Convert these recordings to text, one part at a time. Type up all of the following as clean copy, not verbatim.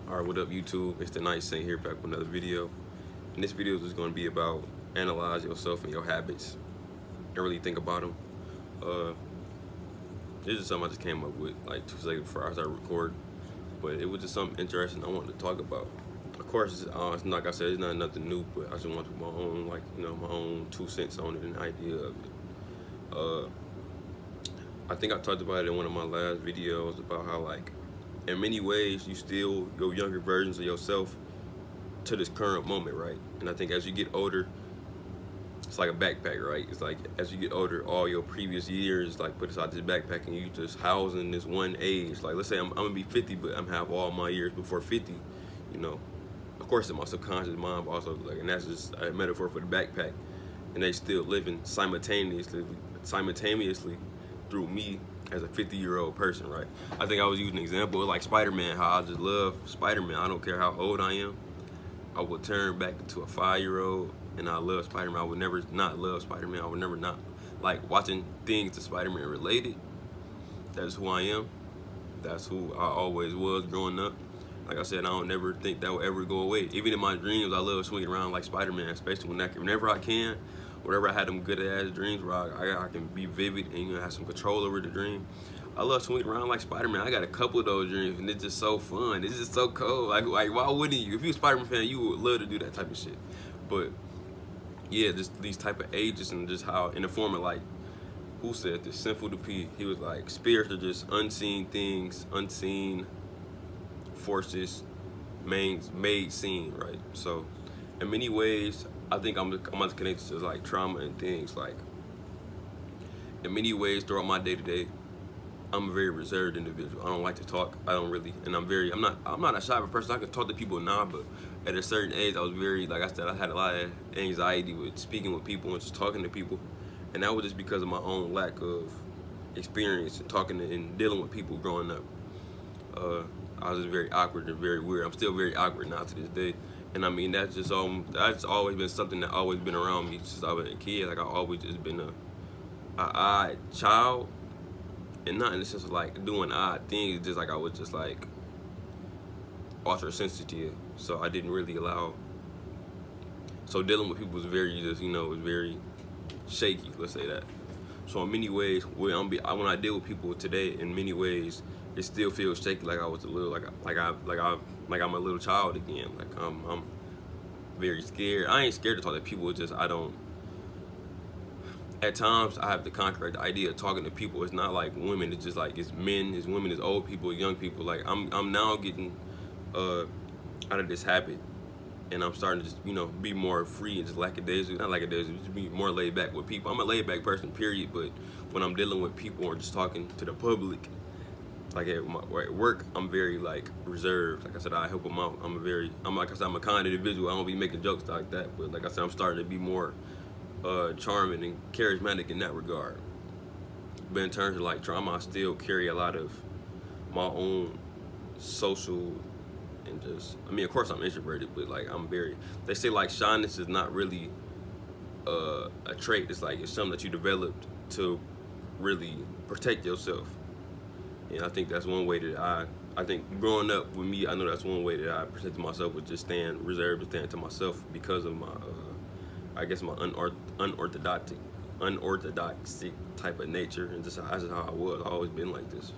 Alright, what up YouTube? It's the Night Saint here back with another video. And this video is just going to be about analyze yourself and your habits and really think about them. This is something I just came up with like 2 seconds before I started recording. But it was just something interesting I wanted to talk about. Of course, it's like I said, it's not nothing new, but I just want to put my own, my own 2 cents on it and idea of it. I think I talked about it in one of my last videos about how, like, in many ways, you still your younger versions of yourself to this current moment, right? And I think as you get older, it's like a backpack, right? It's like as you get older, all your previous years, like, put aside this backpack and you just housing this one age. Like, let's say I'm gonna be 50, but I'm have all my years before 50, you know. Of course, in my subconscious mind, but also, like, and that's just a metaphor for the backpack. And they still living simultaneously through me as a 50-year-old person, right? I think I was using an example of like Spider-Man, how I just love Spider-Man. I don't care how old I am. I will turn back into a 5-year-old and I love Spider-Man. I would never not love Spider-Man. I would never not like watching things to Spider-Man related. That's who I am. That's who I always was growing up. Like I said, I don't never think that will ever go away. Even in my dreams, I love swinging around like Spider-Man, especially whenever I can. Whenever I had them good ass dreams where I can be vivid and have some control over the dream. I love swinging around like Spider-Man. I got a couple of those dreams and it's just so fun. It's just so cool. Like why wouldn't you? If you're a Spider-Man fan, you would love to do that type of shit. But yeah, just these type of ages and just how in the form of, like, who said this? Sinful to P. He was like, spirits are just unseen things, unseen forces made seen, right? So in many ways, I think I'm about to connect to like trauma and things. Like, in many ways throughout my day-to-day, I'm a very reserved individual. I don't like to talk. I don't really, and I'm not a shy person. I can talk to people now, but at a certain age, I was very, like I said, I had a lot of anxiety with speaking with people and just talking to people, and that was just because of my own lack of experience and talking and dealing with people growing up. I was just very awkward and very weird. I'm still very awkward now to this day. And I mean, that's always been something that always been around me since I was a kid. Like, I always just been a odd child, and not in the sense of like doing odd things. Just like I was just like ultra sensitive, so I didn't really allow. So dealing with people was very just, was very shaky. Let's say that. So in many ways, when I deal with people today, in many ways, it still feels shaky. Like I was a little, like I'm a little child again. Like I'm very scared. I ain't scared to talk to people. It's just I don't. At times I have to conquer the idea of talking to people. It's not like women. It's just like it's men, it's women, it's old people, young people. Like I'm now getting out of this habit, and I'm starting to just be more free and just lackadaisical. Not lackadaisical, just be more laid back with people. I'm a laid back person, period. But when I'm dealing with people or just talking to the public, like at work, I'm very like reserved. Like I said, I help them out. I'm like I said, I'm a kind individual. I don't be making jokes like that. But like I said, I'm starting to be more charming and charismatic in that regard. But in terms of like trauma, I still carry a lot of my own social and just. I mean, of course, I'm introverted, but like They say like shyness is not really a trait. It's like it's something that you developed to really protect yourself. And I think that's one way that I think growing up with me, I know that's one way that I protected myself, was just staying reserved and staying to myself because of my, I guess, my unorthodox type of nature, and that's just how I was. I've always been like this.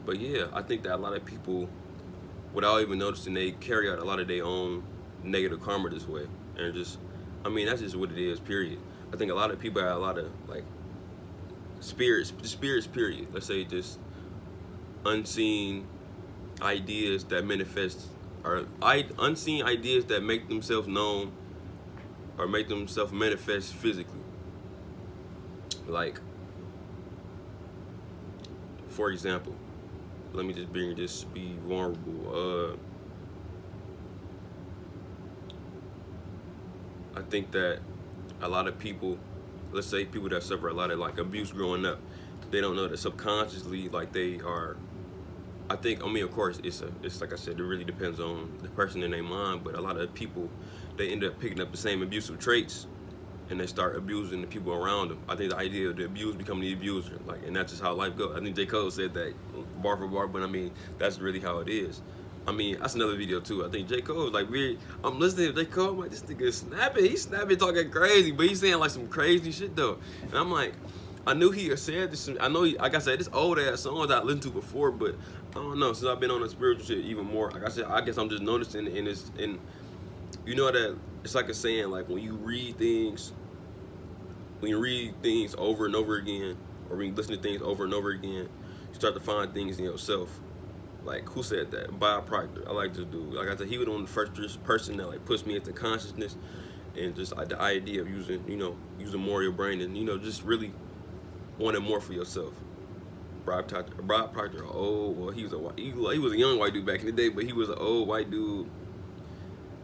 But yeah, I think that a lot of people, without even noticing, they carry out a lot of their own negative karma this way. And just, I mean, that's just what it is, period. I think a lot of people have a lot of, like, spirits, period. Let's say just unseen ideas that manifest, or unseen ideas that make themselves known or make themselves manifest physically. Like, for example, let me just be vulnerable. I think that a lot of people, let's say people that suffer a lot of like abuse growing up, they don't know that subconsciously, like, they are. I mean, of course, it's like I said, it really depends on the person in their mind. But a lot of people, they end up picking up the same abusive traits, and they start abusing the people around them. I think the idea of the abused becoming the abuser, like, and that's just how life goes. I think J. Cole said that bar for bar, but I mean, that's really how it is. I mean, that's another video too. I think J. Cole is like weird. I'm listening to J. Cole, I'm like, this nigga is snapping. He's snapping, talking crazy, but he's saying like some crazy shit though. And I'm like, I knew he had said this. I know, like I said, this old ass songs I listened to before, but I don't know. Since I've been on the spiritual shit even more, like I said, I guess I'm just noticing in this. And you know that it's like a saying, like when you read things over and over again, or when you listen to things over and over again, you start to find things in yourself. Like, who said that? Bob Proctor. I like this dude. Like I said, he was one of the first person that like pushed me into consciousness and just the idea of using more of your brain and just really wanting more for yourself. Bob Proctor, he was a young white dude back in the day, but he was an old white dude,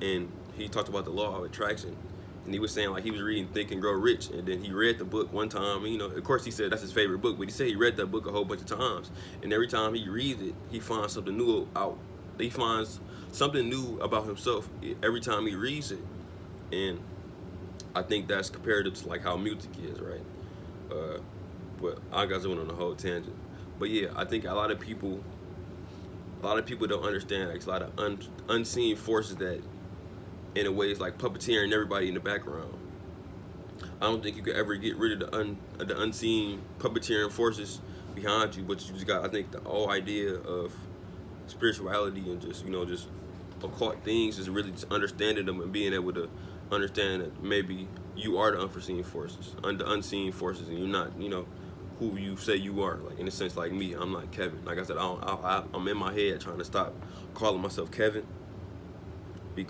and he talked about the law of attraction. And he was saying like he was reading Think and Grow Rich, and then he read the book one time. And, of course he said that's his favorite book, but he said he read that book a whole bunch of times. And every time he reads it, he finds something new out. He finds something new about himself every time he reads it. And I think that's comparative to like how music is, right? But I guess I went on a whole tangent. But yeah, I think a lot of people don't understand like a lot of unseen forces that in a way it's like puppeteering everybody in the background. I don't think you could ever get rid of the unseen puppeteering forces behind you, but you just got, I think the whole idea of spirituality and just occult things is really just understanding them and being able to understand that maybe you are the unforeseen forces, the unseen forces, and you're not who you say you are. Like in a sense, like me, I'm not Kevin. Like I said, I'm in my head trying to stop calling myself Kevin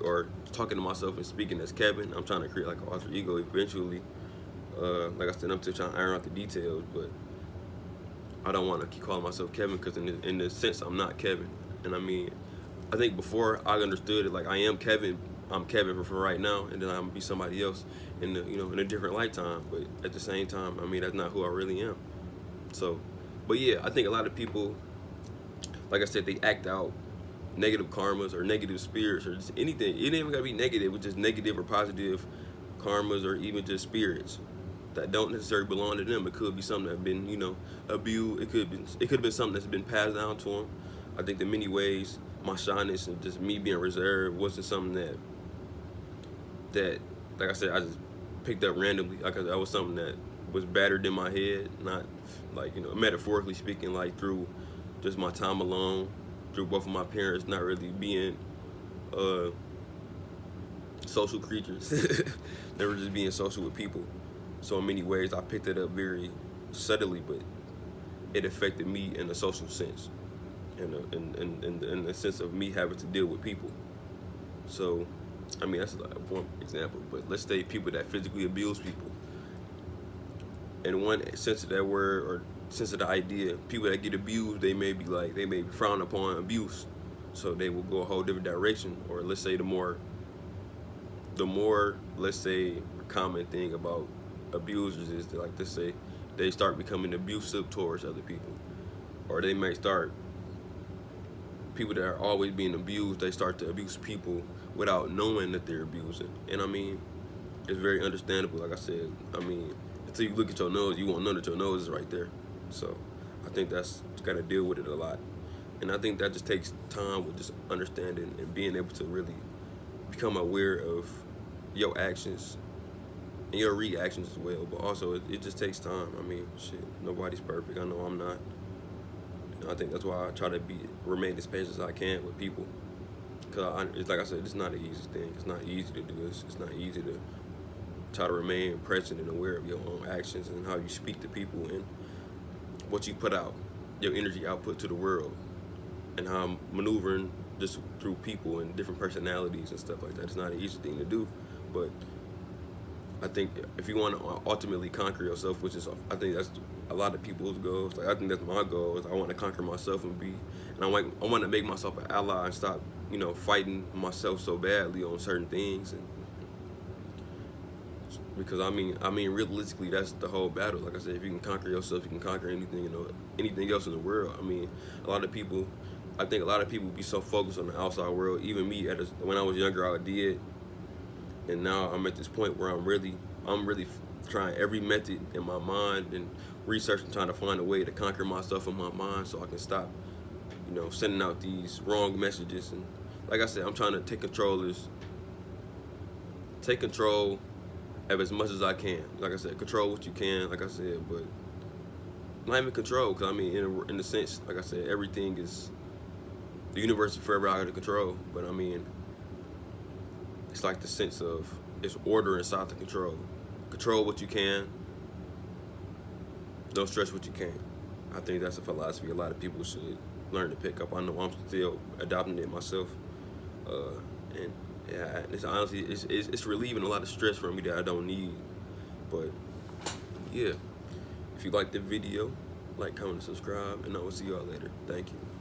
or talking to myself and speaking as Kevin. I'm trying to create like an alter ego eventually. Like I said, I'm still trying to iron out the details, but I don't want to keep calling myself Kevin because in the sense I'm not Kevin. And I mean, I think before I understood it, like I am Kevin, I'm Kevin for right now, and then I'm gonna be somebody else in in a different lifetime. But at the same time, I mean, that's not who I really am. So, but yeah, I think a lot of people, like I said, they act out negative karmas or negative spirits or just anything. It ain't even gotta be negative, it's just negative or positive karmas or even just spirits that don't necessarily belong to them. It could be something that's been, abused. It could have been something that's been passed down to them. I think in many ways, my shyness and just me being reserved wasn't something that like I said, I just picked up randomly. Like that was something that was battered in my head, not like metaphorically speaking, like through just my time alone, through both of my parents not really being social creatures. They were just being social with people. So in many ways, I picked it up very subtly, but it affected me in a social sense, in the sense of me having to deal with people. So, I mean, that's like one example, but let's say people that physically abuse people. In one sense of that word, or sense of the idea, people that get abused, they may be frowned upon abuse, so they will go a whole different direction. Or let's say the more let's say common thing about abusers is that, like, let's say they start becoming abusive towards other people, or they may start, people that are always being abused, they start to abuse people without knowing that they're abusing. And I mean, it's very understandable. Like I said, I mean, until you look at your nose, you won't know that your nose is right there. So I think that's, you gotta deal with it a lot. And I think that just takes time with just understanding and being able to really become aware of your actions and your reactions as well. But also, it just takes time. I mean, shit, nobody's perfect. I know I'm not. And I think that's why I try to remain as patient as I can with people. Because it's like I said, it's not an easy thing. It's not easy to do this. It's not easy to try to remain present and aware of your own actions and how you speak to people and what you put out, your energy output to the world, and how I'm maneuvering just through people and different personalities and stuff like that. It's not an easy thing to do, but I think if you want to ultimately conquer yourself, which is, I think that's a lot of people's goals. Like, I think that's my goal, is I want to conquer myself and I want to make myself an ally and stop, fighting myself so badly on certain things. And because I mean, realistically, that's the whole battle. Like I said, if you can conquer yourself, you can conquer anything, anything else in the world. I mean, I think a lot of people be so focused on the outside world. Even me, when I was younger, I did. And now I'm at this point where I'm really trying every method in my mind and researching, trying to find a way to conquer myself in my mind so I can stop you know, sending out these wrong messages. And like I said, I'm trying to take control of as much as I can. Like I said, control what you can, like I said, but not even control, because I mean, in a sense, like I said, everything is, the universe is forever out of control, but I mean, it's like the sense of, it's order inside the control. Control what you can, don't stress what you can't. I think that's a philosophy a lot of people should learn to pick up. I know I'm still adopting it myself, and yeah, it's honestly it's relieving a lot of stress from me that I don't need. But yeah, if you like the video, like, comment, subscribe, and I will see y'all later. Thank you.